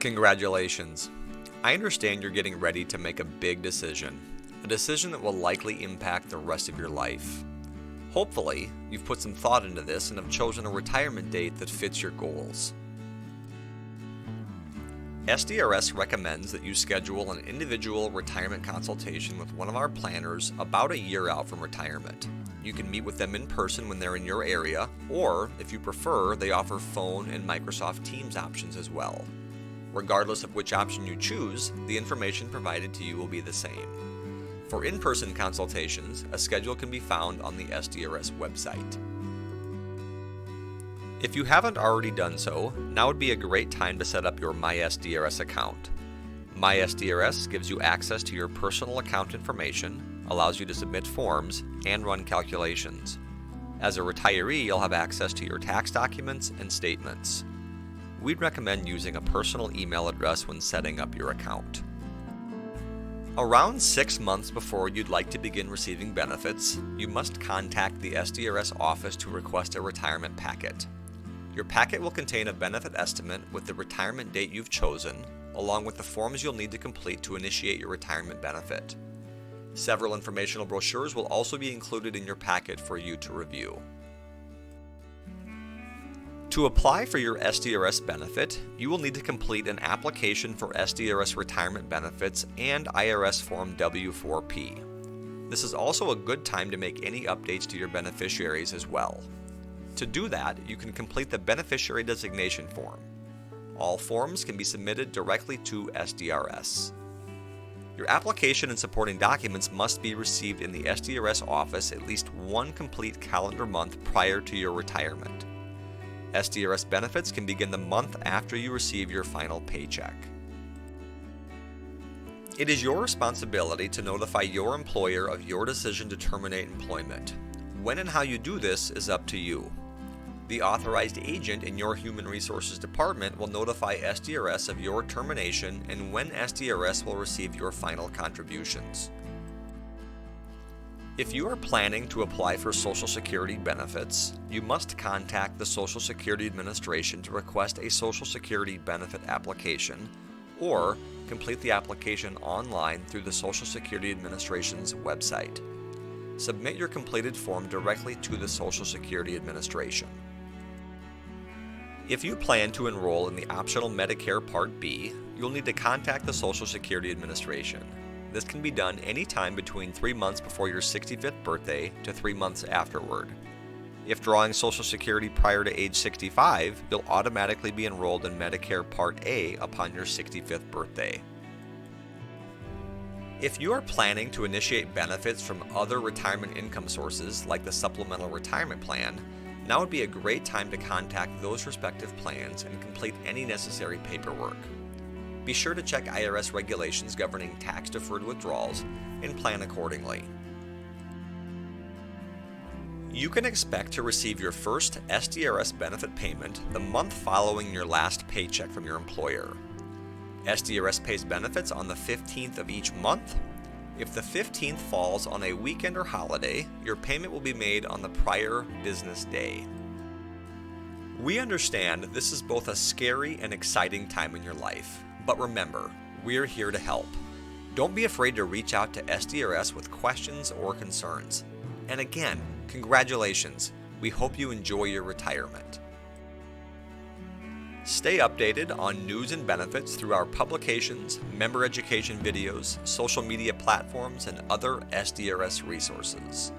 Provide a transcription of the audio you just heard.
Congratulations. I understand you're getting ready to make a big decision, a decision that will likely impact the rest of your life. Hopefully, you've put some thought into this and have chosen a retirement date that fits your goals. SDRS recommends that you schedule an individual retirement consultation with one of our planners about a year out from retirement. You can meet with them in person when they're in your area, or if you prefer, they offer phone and Microsoft Teams options as well. Regardless of which option you choose, the information provided to you will be the same. For in-person consultations, a schedule can be found on the SDRS website. If you haven't already done so, now would be a great time to set up your MySDRS account. MySDRS gives you access to your personal account information, allows you to submit forms, and run calculations. As a retiree, you'll have access to your tax documents and statements. We'd recommend using a personal email address when setting up your account. Around 6 months before you'd like to begin receiving benefits, you must contact the SDRS office to request a retirement packet. Your packet will contain a benefit estimate with the retirement date you've chosen, along with the forms you'll need to complete to initiate your retirement benefit. Several informational brochures will also be included in your packet for you to review. To apply for your SDRS benefit, you will need to complete an application for SDRS retirement benefits and IRS Form W-4P. This is also a good time to make any updates to your beneficiaries as well. To do that, you can complete the beneficiary designation form. All forms can be submitted directly to SDRS. Your application and supporting documents must be received in the SDRS office at least one complete calendar month prior to your retirement. SDRS benefits can begin the month after you receive your final paycheck. It is your responsibility to notify your employer of your decision to terminate employment. When and how you do this is up to you. The authorized agent in your Human Resources Department will notify SDRS of your termination and when SDRS will receive your final contributions. If you are planning to apply for Social Security benefits, you must contact the Social Security Administration to request a Social Security benefit application, or complete the application online through the Social Security Administration's website. Submit your completed form directly to the Social Security Administration. If you plan to enroll in the optional Medicare Part B, you'll need to contact the Social Security Administration. This can be done anytime between 3 months before your 65th birthday to 3 months afterward. If drawing Social Security prior to age 65, you'll automatically be enrolled in Medicare Part A upon your 65th birthday. If you are planning to initiate benefits from other retirement income sources like the Supplemental Retirement Plan, now would be a great time to contact those respective plans and complete any necessary paperwork. Be sure to check IRS regulations governing tax-deferred withdrawals and plan accordingly. You can expect to receive your first SDRS benefit payment the month following your last paycheck from your employer. SDRS pays benefits on the 15th of each month. If the 15th falls on a weekend or holiday, your payment will be made on the prior business day. We understand this is both a scary and exciting time in your life. But remember, we're here to help. Don't be afraid to reach out to SDRS with questions or concerns. And again, congratulations. We hope you enjoy your retirement. Stay updated on news and benefits through our publications, member education videos, social media platforms, and other SDRS resources.